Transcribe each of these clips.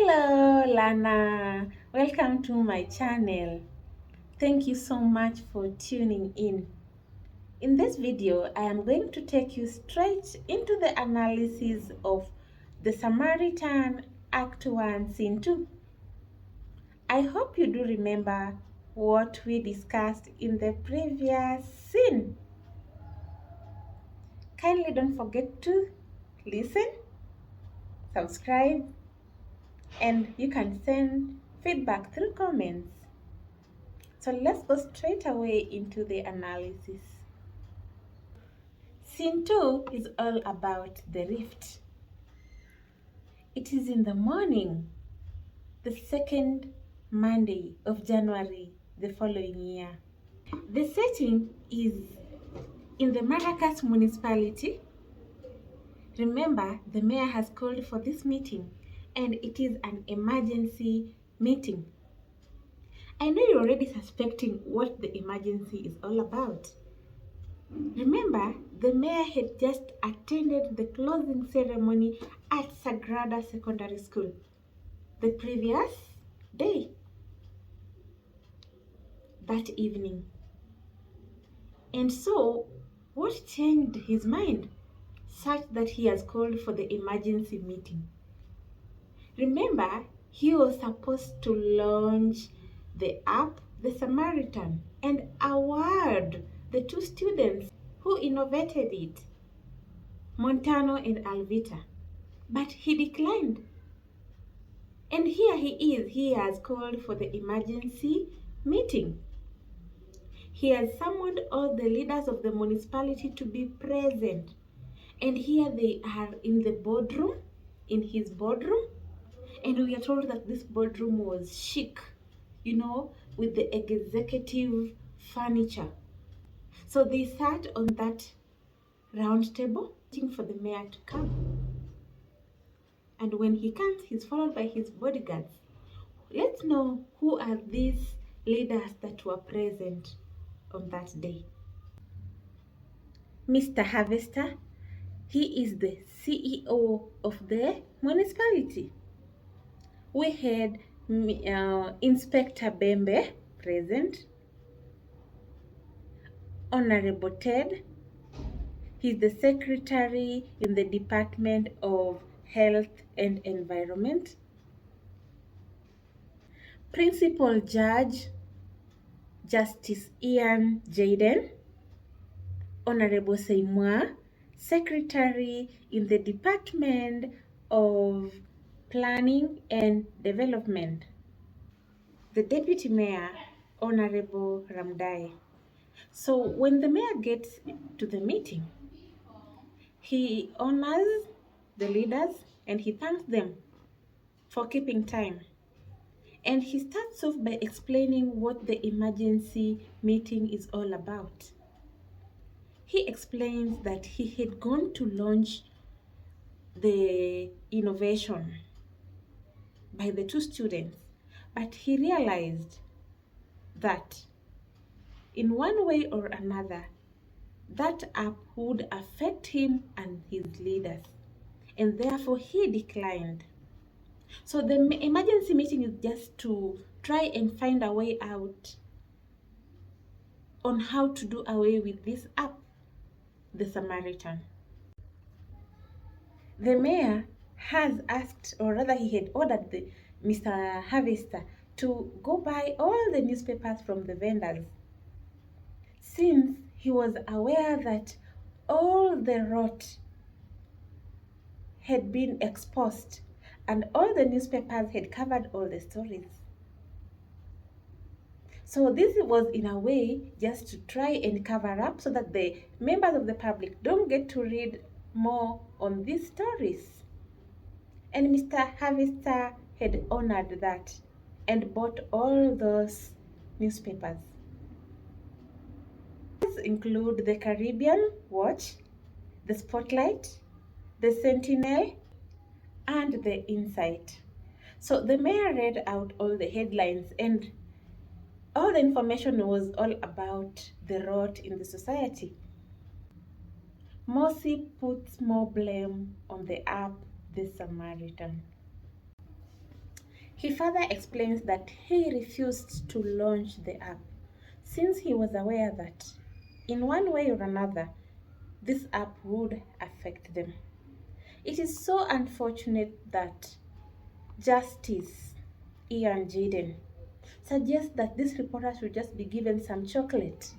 Hello Lana, welcome to my channel. Thank you so much for tuning in. In this video, I am going to take you straight into the analysis of the Samaritan Act 1 Scene 2. I hope you do remember what we discussed in the previous scene. Kindly don't forget to listen, subscribe, and you can send feedback through comments. So let's go straight away into the analysis. Scene 2 is all about the rift. It is in the morning, the second Monday of January the following year. The setting is in the Maracas municipality. Remember, the mayor has called for this meeting and it is an emergency meeting. I know you're already suspecting what the emergency is all about. Remember, the mayor had just attended the closing ceremony at Sagrada Secondary School the previous day, that evening. And so, what changed his mind such that he has called for the emergency meeting? Remember, he was supposed to launch the app, the Samaritan, and award the two students who innovated it, Montano and Alvita. But he declined. And here he has called for the emergency meeting. He has summoned all the leaders of the municipality to be present. And here they are in the boardroom, in his boardroom. And we are told that this boardroom was chic, with the executive furniture. So they sat on that round table, waiting for the mayor to come. And when he comes, he's followed by his bodyguards. Let's know who are these leaders that were present on that day. Mr. Harvester, he is the CEO of the municipality. We had Inspector Bembe present, Honorable Ted, he's the secretary in the Department of Health and Environment, Principal Judge Justice Ian Jaden, Honorable Seymwa, Secretary in the Department of Planning and Development, the Deputy Mayor, Honorable Ramdai. So when the mayor gets to the meeting, he honors the leaders and he thanks them for keeping time. And he starts off by explaining what the emergency meeting is all about. He explains that he had gone to launch the innovation by the two students, but he realized that in one way or another, that app would affect him and his leaders, and therefore he declined. So the emergency meeting is just to try and find a way out on how to do away with this app, the Samaritan. The mayor has asked, or rather he had ordered Mr. Harvester to go buy all the newspapers from the vendors, since he was aware that all the rot had been exposed and all the newspapers had covered all the stories. So this was in a way just to try and cover up so that the members of the public don't get to read more on these stories. And Mr. Harvester had honored that and bought all those newspapers. These include the Caribbean Watch, the Spotlight, the Sentinel, and the Insight. So the mayor read out all the headlines, and all the information was all about the rot in the society. Mossy puts more blame on the app, the Samaritan. He further explains that he refused to launch the app since he was aware that, in one way or another, this app would affect them. It is so unfortunate that Justice Ian Jaden suggests that this reporter should just be given some chocolate.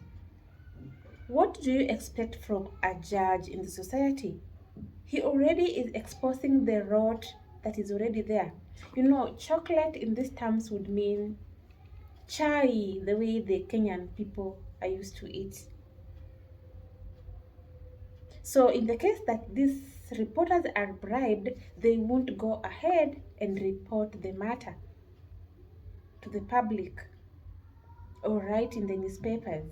What do you expect from a judge in the society? He already is exposing the rot that is already there. Chocolate in these terms would mean chai, the way the Kenyan people are used to eat. So in the case that these reporters are bribed, they won't go ahead and report the matter to the public or write in the newspapers.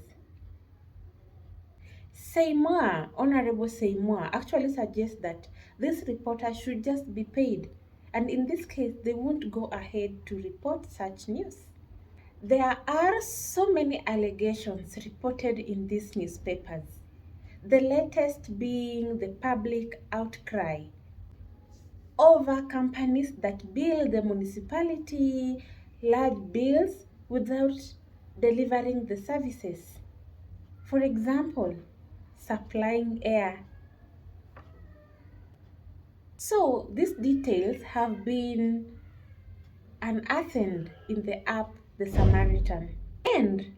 Seymour, Honorable Seymour, actually suggests that this reporter should just be paid, and in this case, they won't go ahead to report such news. There are so many allegations reported in these newspapers, the latest being the public outcry over companies that bill the municipality large bills without delivering the services. For example, supplying air. So these details have been unearthed in the app The Samaritan. And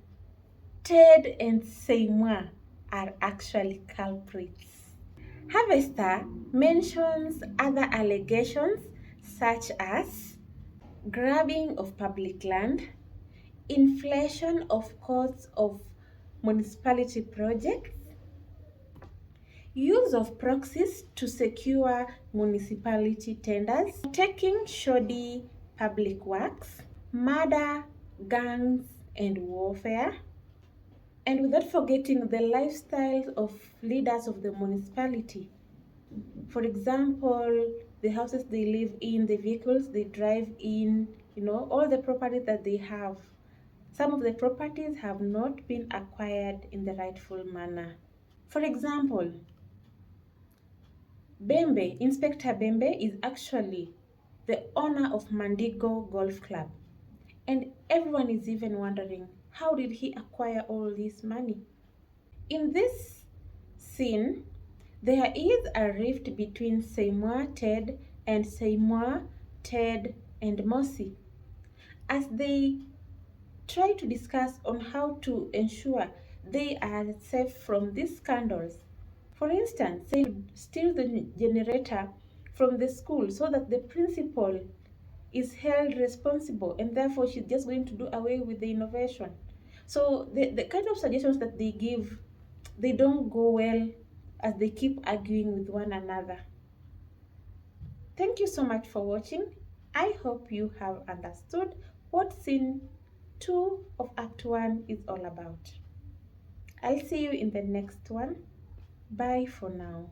Ted and Seymour are actually culprits. Harvester mentions other allegations such as grabbing of public land, inflation of costs of municipality projects, use of proxies to secure municipality tenders, taking shoddy public works, murder, gangs, and warfare, and without forgetting the lifestyles of leaders of the municipality. For example, the houses they live in, the vehicles they drive in, all the property that they have. Some of the properties have not been acquired in the rightful manner. For example, Inspector Bembe is actually the owner of Mandigo Golf Club. And everyone is even wondering, how did he acquire all this money? In this scene, there is a rift between Seymour Ted and Seymour Ted and Mossy as they try to discuss on how to ensure they are safe from these scandals. For instance, they steal the generator from the school so that the principal is held responsible and therefore she's just going to do away with the innovation. So the kind of suggestions that they give, they don't go well as they keep arguing with one another. Thank you so much for watching. I hope you have understood what scene 2 of Act 1 is all about. I'll see you in the next one. Bye for now.